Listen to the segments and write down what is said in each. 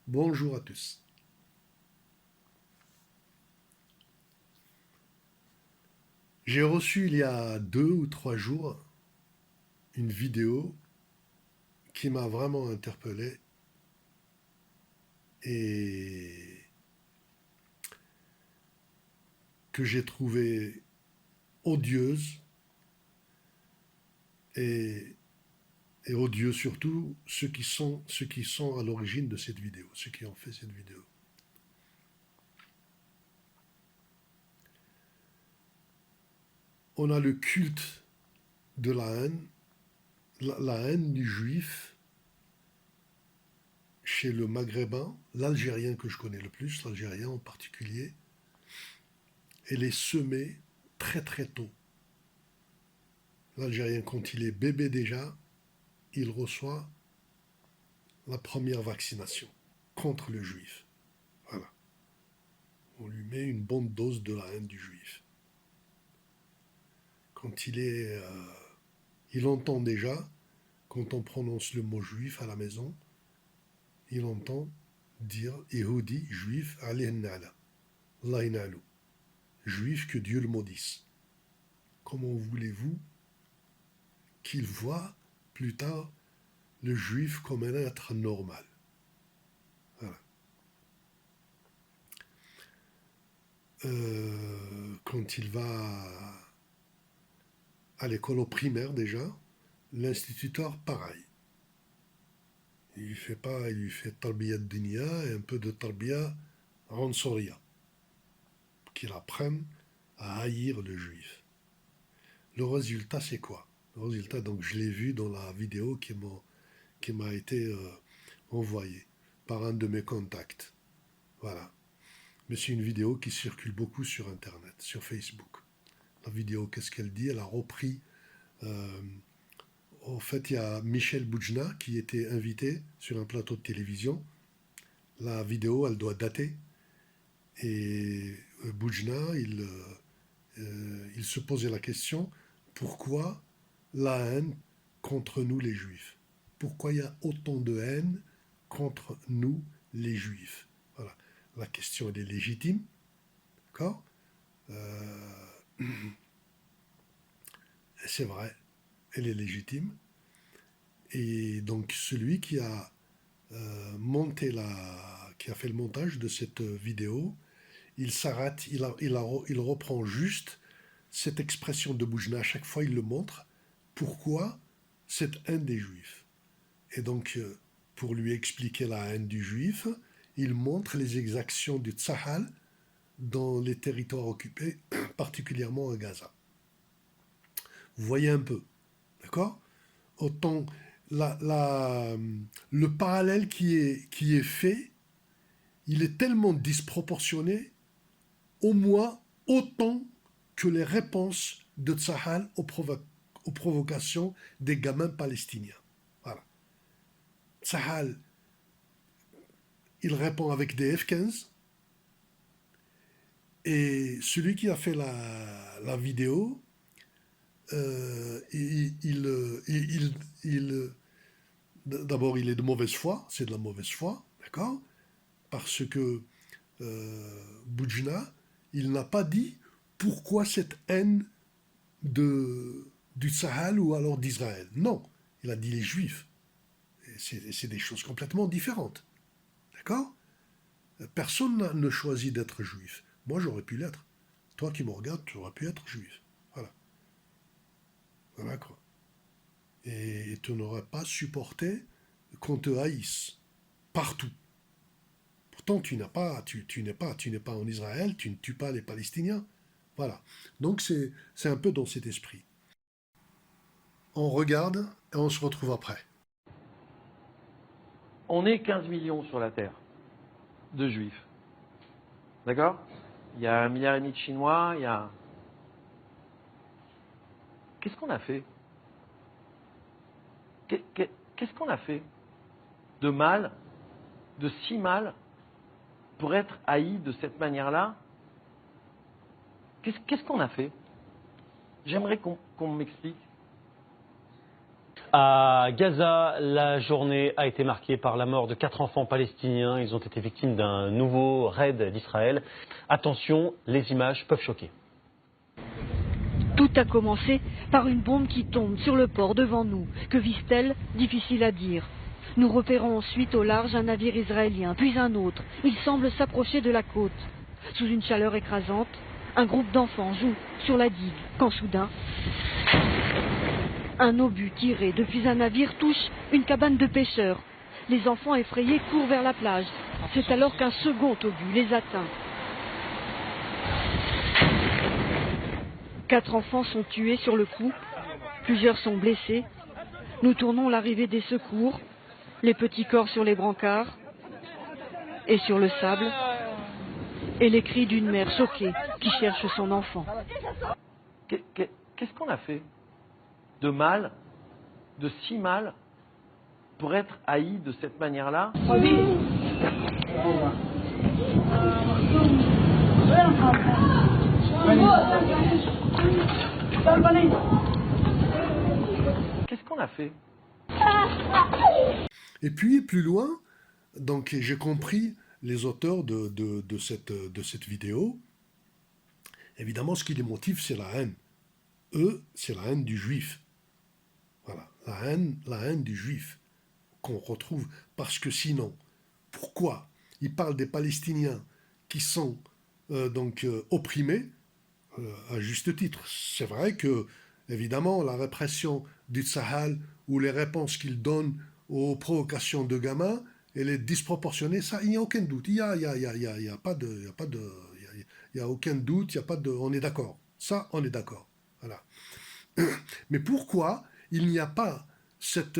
Bonjour à tous. J'ai reçu il y a 2 ou 3 jours une vidéo qui m'a vraiment interpellé et que j'ai trouvée odieuse et, et odieux surtout ceux qui sont à l'origine de cette vidéo, ceux qui ont fait cette vidéo. On a le culte de la haine, la haine du juif chez le maghrébin, l'Algérien que je connais le plus, l'Algérien en particulier, elle est semée très très tôt. L'Algérien, quand il est bébé déjà, il reçoit la première vaccination contre le juif. Voilà. On lui met une bonne dose de la haine du juif. Quand il entend déjà, quand on prononce le mot juif à la maison, il entend dire Yehudi, juif, alayhi na'la, Allah inalu. Juif, que Dieu le maudisse. Comment voulez-vous qu'il voit plus tard le juif comme un être normal? Voilà. Quand il va à l'école au primaire déjà, l'instituteur, pareil. Il lui fait tarbiya dunya et un peu de tarbiya ransoria, qu'il apprenne à haïr le juif. Le résultat, c'est quoi? Le résultat, donc je l'ai vu dans la vidéo qui m'a été envoyée par un de mes contacts. Voilà. Mais c'est une vidéo qui circule beaucoup sur Internet, sur Facebook. La vidéo, qu'est-ce qu'elle dit? Elle a repris. En fait, il y a Michel Boujna qui était invité sur un plateau de télévision. La vidéo, elle doit dater. Et Boujna, il se posait la question, pourquoi la haine contre nous les juifs? Pourquoi il y a autant de haine contre nous les juifs? Voilà. La question, elle est légitime. D'accord? C'est vrai, elle est légitime. Et donc celui qui a qui a fait le montage de cette vidéo, il s'arrête, il reprend juste cette expression de Boujna. À chaque fois, il le montre. Pourquoi cette haine des Juifs? Et donc, pour lui expliquer la haine du Juif, il montre les exactions du Tzahal dans les territoires occupés, particulièrement à Gaza. Vous voyez un peu, d'accord? Autant le parallèle qui est fait, il est tellement disproportionné, au moins autant que les réponses de Tsahal aux provocations des gamins palestiniens. Voilà. Tsahal, il répond avec des F-15, et celui qui a fait la vidéo, d'abord, il est de mauvaise foi, c'est de la mauvaise foi, d'accord? Parce que Boujna, il n'a pas dit pourquoi cette haine du Sahel ou alors d'Israël. Non, il a dit les Juifs. C'est des choses complètement différentes. D'accord? Personne ne choisit d'être juif. Moi, j'aurais pu l'être. Toi qui me regardes, tu aurais pu être juif. Voilà. Voilà quoi. Et tu n'aurais pas supporté qu'on te haïsse partout. Pourtant, tu n'es pas en Israël, tu ne tues pas les Palestiniens. Voilà. Donc c'est un peu dans cet esprit. On regarde et on se retrouve après. On est 15 millions sur la Terre de Juifs. D'accord? Il y a 1,5 milliard de Chinois, il y a... Qu'est-ce qu'on a fait? Qu'est-ce qu'on a fait de mal, de si mal, pour être haï de cette manière-là? Qu'est-ce qu'on a fait? J'aimerais qu'on m'explique. À Gaza, la journée a été marquée par la mort de 4 enfants palestiniens. Ils ont été victimes d'un nouveau raid d'Israël. Attention, les images peuvent choquer. Tout a commencé par une bombe qui tombe sur le port devant nous. Que vise-t-elle? Difficile à dire. Nous repérons ensuite au large un navire israélien, puis un autre. Il semble s'approcher de la côte. Sous une chaleur écrasante, un groupe d'enfants joue sur la digue, quand soudain, un obus tiré depuis un navire touche une cabane de pêcheurs. Les enfants effrayés courent vers la plage. C'est alors qu'un second obus les atteint. 4 enfants sont tués sur le coup, plusieurs sont blessés. Nous tournons l'arrivée des secours, les petits corps sur les brancards et sur le sable, et les cris d'une mère choquée qui cherche son enfant. Qu'est-ce qu'on a fait de mal, de si mal, pour être haï de cette manière-là? Qu'est-ce qu'on a fait? Et puis, plus loin, donc j'ai compris les auteurs de cette vidéo. Évidemment, ce qui les motive, c'est la haine. Eux, c'est la haine du juif. Voilà, la haine du juif qu'on retrouve. Parce que sinon, pourquoi ils parlent des Palestiniens qui sont opprimés à juste titre? C'est vrai que, évidemment, la répression du Tsahal ou les réponses qu'il donne aux provocations de gamins, elle est disproportionnée. Ça, il n'y a aucun doute. Il y a aucun doute. On est d'accord. Ça, on est d'accord. Voilà. Mais pourquoi il n'y a pas cette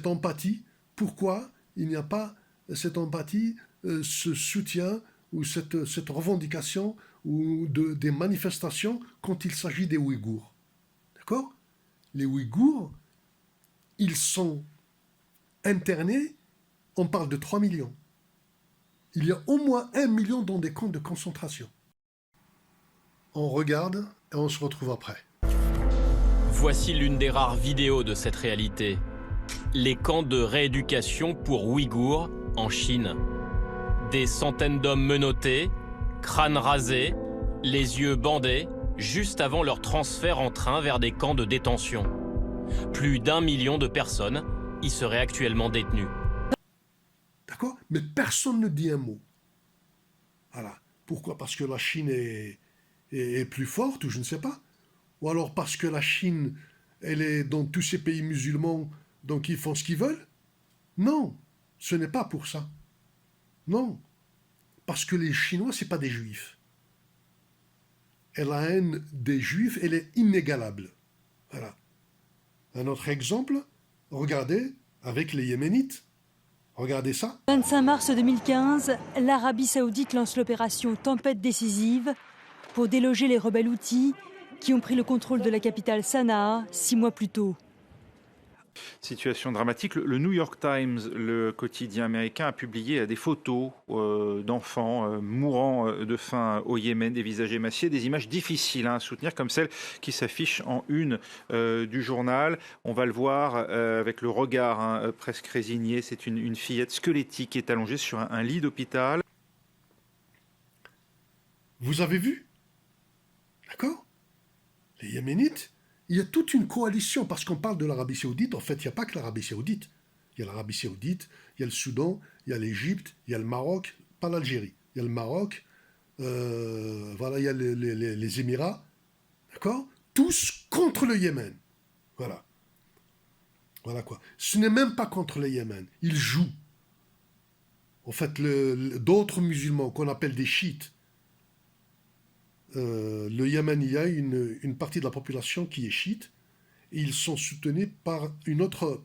empathie? Pourquoi il n'y a pas cette empathie, ce soutien ou cette revendication ou des manifestations quand il s'agit des Ouïghours? D'accord? Les Ouïghours, ils sont internés, on parle de 3 millions. Il y a au moins 1 million dans des camps de concentration. On regarde et on se retrouve après. Voici l'une des rares vidéos de cette réalité. Les camps de rééducation pour Ouïghours en Chine. Des centaines d'hommes menottés, crânes rasés, les yeux bandés, juste avant leur transfert en train vers des camps de détention. Plus d'1 million de personnes y seraient actuellement détenues. D'accord? Mais personne ne dit un mot. Voilà. Pourquoi? Parce que la Chine est plus forte, ou je ne sais pas. Ou alors parce que la Chine, elle est dans tous ces pays musulmans, donc ils font ce qu'ils veulent? Non, ce n'est pas pour ça. Non. Parce que les Chinois, ce n'est pas des Juifs. Et la haine des Juifs, elle est inégalable. Voilà. Un autre exemple, regardez, avec les Yéménites. Regardez ça. 25 mars 2015, l'Arabie Saoudite lance l'opération Tempête décisive pour déloger les rebelles houthis qui ont pris le contrôle de la capitale Sanaa 6 mois plus tôt. Situation dramatique. Le New York Times, le quotidien américain, a publié des photos d'enfants mourant de faim au Yémen, des visages émaciés, des images difficiles à soutenir, comme celle qui s'affiche en une du journal. On va le voir avec le regard presque résigné. C'est une fillette squelettique qui est allongée sur un lit d'hôpital. Vous avez vu? D'accord? Les Yéménites, il y a toute une coalition, parce qu'on parle de l'Arabie Saoudite, en fait, il n'y a pas que l'Arabie Saoudite. Il y a l'Arabie Saoudite, il y a le Soudan, il y a l'Égypte, il y a le Maroc, pas l'Algérie. Il y a le Maroc, voilà, il y a les Émirats, d'accord? Tous contre le Yémen. Voilà. Voilà quoi. Ce n'est même pas contre le Yémen. Ils jouent. En fait, d'autres musulmans qu'on appelle des chiites, le Yémen, il y a une partie de la population qui est chiite, et ils sont soutenus par une autre,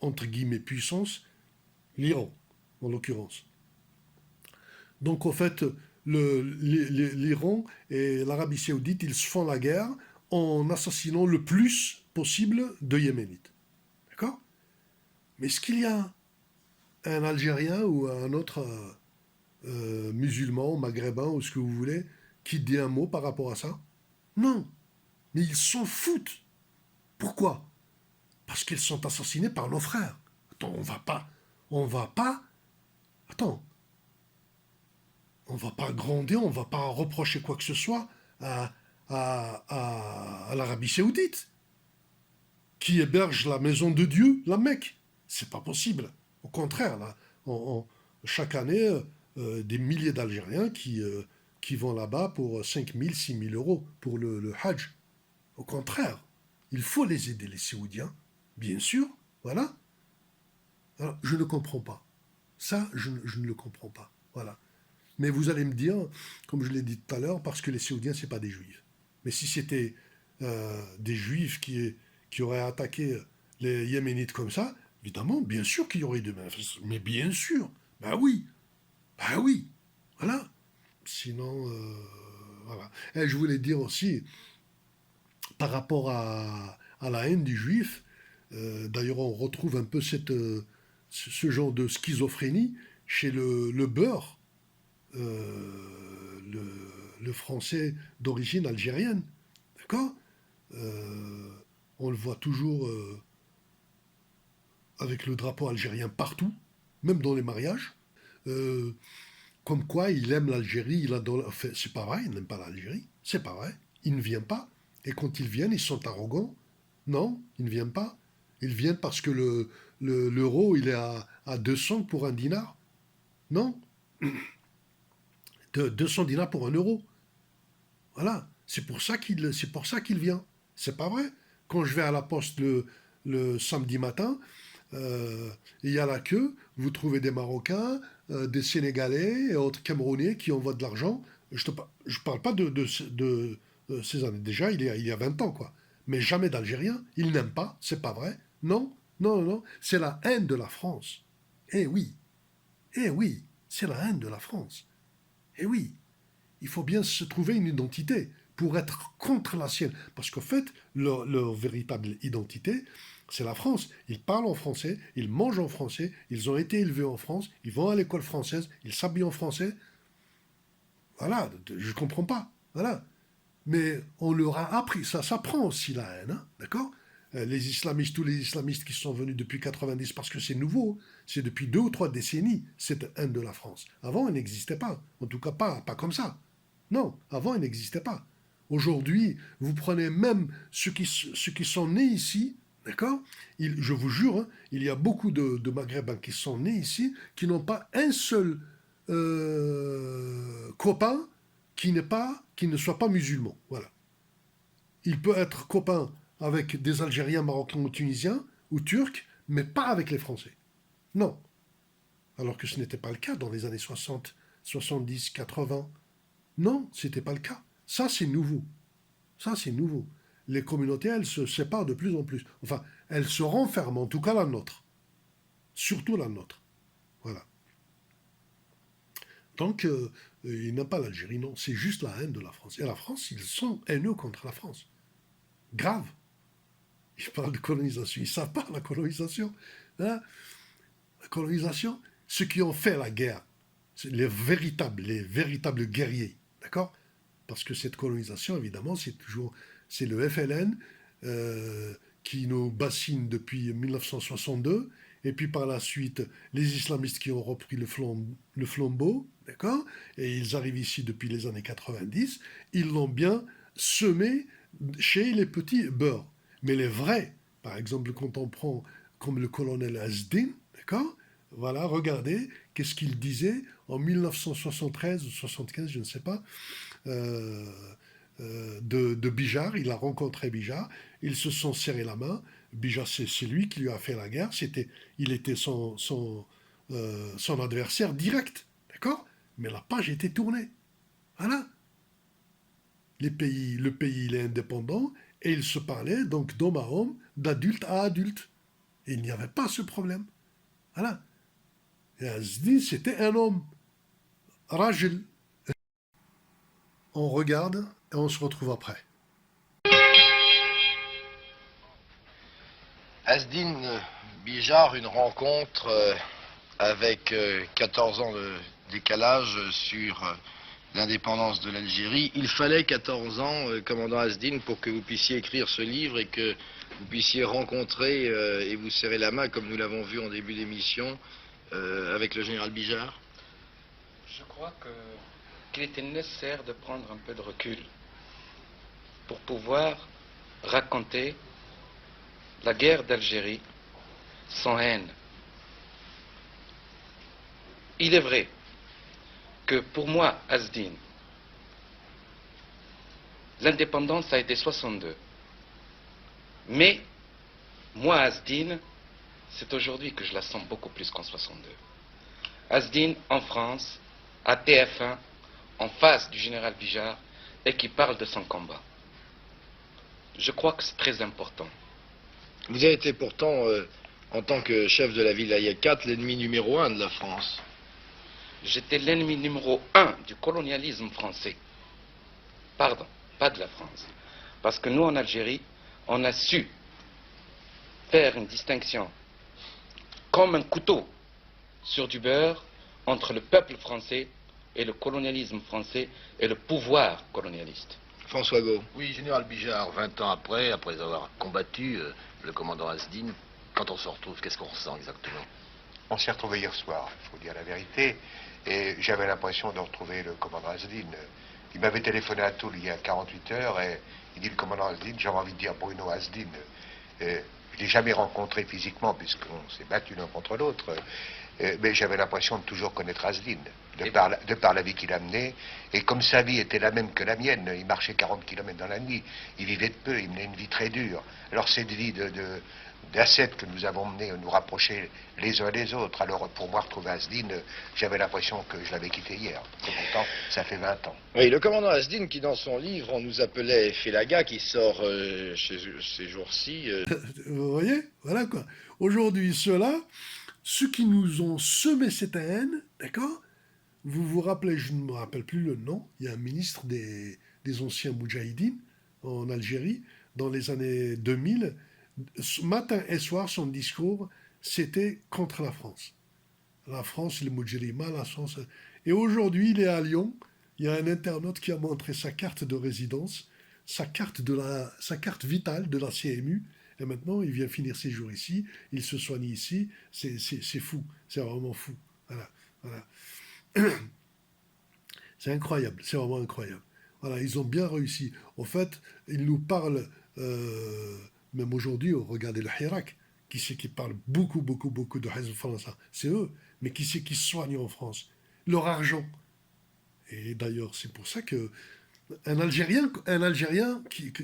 entre guillemets, puissance, l'Iran, en l'occurrence. Donc, en fait, l'Iran et l'Arabie Saoudite, ils se font la guerre en assassinant le plus possible de Yéménites. D'accord? Mais est-ce qu'il y a un Algérien ou un autre musulman, maghrébin, ou ce que vous voulez, qui dit un mot par rapport à ça? Non. Mais ils s'en foutent. Pourquoi? parce qu'ils sont assassinés par nos frères. Attends, on va pas gronder, on va pas reprocher quoi que ce soit à l'Arabie Saoudite, qui héberge la maison de Dieu, la Mecque. C'est pas possible. Au contraire, là, chaque année, des milliers d'Algériens qui vont là-bas pour 5 000, 6 000 euros pour le Hajj. Au contraire, il faut les aider, les Saoudiens, bien sûr, voilà. Alors, je ne comprends pas. Ça, je ne le comprends pas, voilà. Mais vous allez me dire, comme je l'ai dit tout à l'heure, parce que les Saoudiens, ce n'est pas des Juifs. Mais si c'était des Juifs qui auraient attaqué les Yéménites comme ça, évidemment, bien sûr qu'il y aurait des manifestations. Mais bien sûr, bah oui, voilà. Sinon, voilà. Et je voulais dire aussi, par rapport à la haine du Juif, d'ailleurs on retrouve un peu ce genre de schizophrénie chez le Beurre, le français d'origine algérienne, d'accord. On le voit toujours avec le drapeau algérien partout, même dans les mariages, comme quoi il aime l'Algérie, il adore... Enfin, c'est pas vrai, il n'aime pas l'Algérie, c'est pas vrai, il ne vient pas, et quand ils viennent, ils sont arrogants, non, ils ne viennent pas, ils viennent parce que l'euro, il est à 200 pour un dinar, non, 200 dinars pour 1 euro. Voilà, c'est pour ça qu'il vient. C'est pas vrai. Quand je vais à la poste le samedi matin, il y a la queue, vous trouvez des Marocains, des Sénégalais et autres Camerounais qui envoient de l'argent. Je parle pas de ces années. Déjà, il y a 20 ans, quoi. Mais jamais d'Algériens. Ils n'aiment pas, c'est pas vrai. Non, non, non, c'est la haine de la France. Eh oui, c'est la haine de la France. Eh oui, il faut bien se trouver une identité pour être contre la sienne. Parce qu'en fait, leur véritable identité, c'est la France. Ils parlent en français, ils mangent en français, ils ont été élevés en France, ils vont à l'école française, ils s'habillent en français. Voilà, je ne comprends pas. Voilà. Mais on leur a appris, ça s'apprend aussi la haine, hein, d'accord. Les islamistes, tous les islamistes qui sont venus depuis 90, parce que c'est nouveau, c'est depuis 2 ou 3 décennies, cette haine de la France. Avant, elle n'existait pas. En tout cas, pas comme ça. Non, avant, elle n'existait pas. Aujourd'hui, vous prenez même ceux qui sont nés ici, d'accord. Je vous jure, hein, il y a beaucoup de Maghrébins qui sont nés ici, qui n'ont pas un seul copain qui ne soit pas musulman. Voilà. Il peut être copain avec des Algériens, Marocains ou Tunisiens, ou Turcs, mais pas avec les Français. Non. Alors que ce n'était pas le cas dans les années 60, 70, 80. Non, ce n'était pas le cas. Ça, c'est nouveau. Ça, c'est nouveau. Les communautés, elles se séparent de plus en plus. Enfin, elles se renferment, en tout cas la nôtre. Surtout la nôtre. Voilà. Donc, ils n'aiment pas l'Algérie, non. C'est juste la haine de la France. Et la France, ils sont haineux contre la France. Grave. Ils parlent de colonisation. Ils ne savent pas la colonisation. Hein? La colonisation, ceux qui ont fait la guerre, c'est les véritables guerriers. D'accord? Parce que cette colonisation, évidemment, c'est le FLN qui nous bassine depuis 1962, et puis par la suite, les islamistes qui ont repris le flambeau, d'accord? Et ils arrivent ici depuis les années 90, ils l'ont bien semé chez les petits beurs. Mais les vrais, par exemple, quand on prend comme le colonel Asdin, d'accord? Voilà, regardez, qu'est-ce qu'il disait en 1973 ou 75, je ne sais pas, de Bijar. Il a rencontré Bijar, ils se sont serrés la main. Bijar, c'est lui qui lui a fait la guerre, il était son adversaire direct, d'accord? Mais la page était tournée. Voilà. Le pays, il est indépendant, et il se parlait donc d'homme à homme, d'adulte à adulte. Et il n'y avait pas ce problème. Voilà. Et Asdin, c'était un homme. Rajil. On regarde et on se retrouve après. Asdin Bijar, une rencontre avec 14 ans de décalage sur l'indépendance de l'Algérie. Il fallait 14 ans, commandant Asdin, pour que vous puissiez écrire ce livre et que vous puissiez rencontrer et vous serrer la main, comme nous l'avons vu en début d'émission, avec le général Bijard? Je crois qu'il était nécessaire de prendre un peu de recul pour pouvoir raconter la guerre d'Algérie sans haine. Il est vrai que pour moi, Asdin, l'indépendance a été 62. Mais moi, Asdin, c'est aujourd'hui que je la sens beaucoup plus qu'en 62. Asdin, en France, à TF1, en face du général Bijard, et qui parle de son combat. Je crois que c'est très important. Vous avez été pourtant, en tant que chef de la wilaya 4, l'ennemi numéro 1 de la France. J'étais l'ennemi numéro 1 du colonialisme français. Pardon, pas de la France. Parce que nous, en Algérie, on a su faire une distinction comme un couteau sur du beurre entre le peuple français et le colonialisme français et le pouvoir colonialiste. François Gault. Oui, général Bijard, 20 ans après avoir combattu le commandant Asdin, quand on se retrouve, qu'est-ce qu'on ressent exactement? On s'est retrouvé hier soir, il faut dire la vérité, et j'avais l'impression de retrouver le commandant Asdin. Il m'avait téléphoné à Toul il y a 48 heures, et il dit le commandant Asdin, j'avais envie de dire Bruno Asdin. Je ne l'ai jamais rencontré physiquement, puisqu'on s'est battu l'un contre l'autre, mais j'avais l'impression de toujours connaître Asdin, de par la vie qu'il a menée. Et comme sa vie était la même que la mienne, il marchait 40 km dans la nuit, il vivait de peu, il menait une vie très dure. Alors cette vie d'ascète que nous avons menée nous rapprochait les uns des autres. Alors pour moi, retrouver Asdin, j'avais l'impression que je l'avais quitté hier. Pourtant, ça fait 20 ans. Oui, le commandant Asdin, qui dans son livre, on nous appelait Félaga, qui sort ces jours-ci. Vous voyez? Voilà quoi. Aujourd'hui, ceux qui nous ont semé cette haine, d'accord? Vous vous rappelez, je ne me rappelle plus le nom, il y a un ministre des anciens Moudjahidines en Algérie, dans les années 2000, matin et soir, son discours, c'était contre la France. La France, les Moudjahidines, la France. Et aujourd'hui, il est à Lyon, il y a un internaute qui a montré sa carte de résidence, sa carte vitale de la CMU, et maintenant, il vient finir ses jours ici, il se soigne ici, c'est fou, c'est vraiment fou. Voilà, voilà. C'est incroyable, c'est vraiment incroyable. Voilà, ils ont bien réussi. En fait, ils nous parlent, même aujourd'hui, regardez le Hirak, qui c'est qui parle beaucoup de Hizb français? C'est eux. Mais qui c'est qui se soigne en France? Leur argent. Et d'ailleurs, c'est pour ça que un Algérien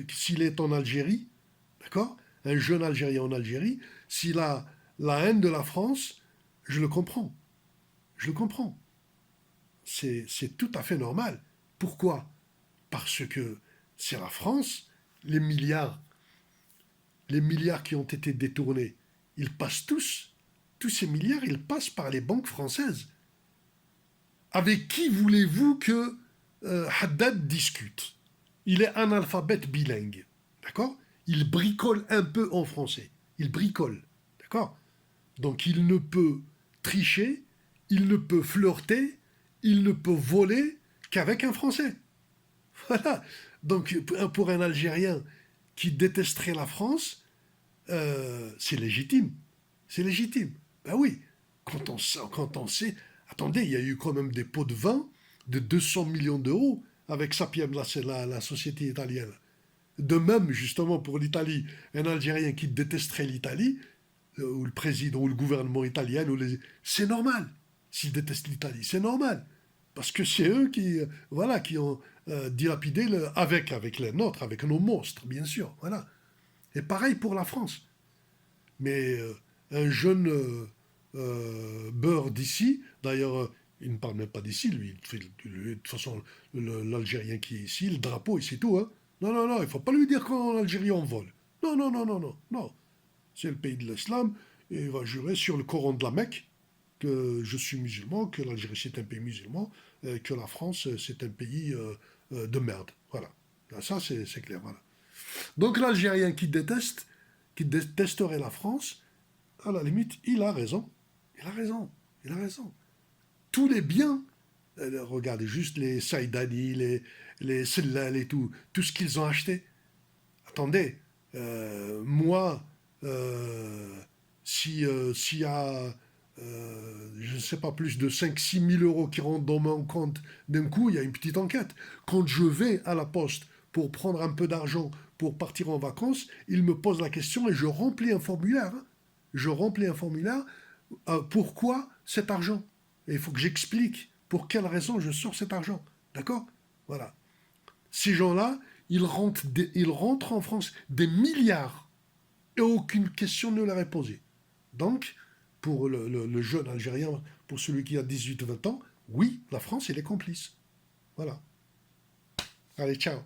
s'il est en Algérie, d'accord? Un jeune Algérien en Algérie, s'il a la haine de la France, je le comprends. Je le comprends. C'est tout à fait normal. Pourquoi? Parce que c'est la France, les milliards qui ont été détournés, ils passent tous ces milliards, ils passent par les banques françaises. Avec qui voulez-vous que Haddad discute? Il est analphabète bilingue, d'accord? Il bricole un peu en français. Il bricole, d'accord? Donc il ne peut tricher, il ne peut flirter, il ne peut voler qu'avec un Français. Voilà. Donc pour un Algérien qui détesterait la France, c'est légitime. C'est légitime. Ben oui, quand on sait... Attendez, il y a eu quand même des pots de vin de 200 millions d'euros avec Sapiens, la société italienne. De même, justement, pour l'Italie, un Algérien qui détesterait l'Italie, ou le président, ou le gouvernement italien, c'est normal. S'ils détestent l'Italie, c'est normal. Parce que c'est eux qui ont dilapidé avec les nôtres, avec nos monstres, bien sûr. Voilà. Et pareil pour la France. Mais un jeune beurre d'ici, d'ailleurs, il ne parle même pas d'ici, lui. De toute façon, l'Algérien qui est ici, le drapeau, et c'est tout. Hein. Non, il ne faut pas lui dire qu'en Algérie, on vole. Non. C'est le pays de l'islam, et il va jurer sur le Coran de la Mecque que je suis musulman, que l'Algérie c'est un pays musulman, et que la France c'est un pays de merde. Voilà. Ça c'est clair. Voilà. Donc l'Algérien qui détesterait la France, à la limite, il a raison. Tous les biens, regardez juste les Saïdani, les Sellal et tout ce qu'ils ont acheté. Attendez, Moi, s'il y a, je ne sais pas, plus de 5-6 000 euros qui rentrent dans mon compte d'un coup, il y a une petite enquête. Quand je vais à la poste pour prendre un peu d'argent pour partir en vacances, ils me posent la question et je remplis un formulaire. Hein. Je remplis un formulaire. Pourquoi cet argent? Et il faut que j'explique pour quelle raison je sors cet argent. D'accord? Voilà. Ces gens-là, ils rentrent en France des milliards et aucune question ne leur est posée. Donc, pour le jeune Algérien, pour celui qui a 18 ou 20 ans, oui, la France, elle est complice. Voilà. Allez, ciao.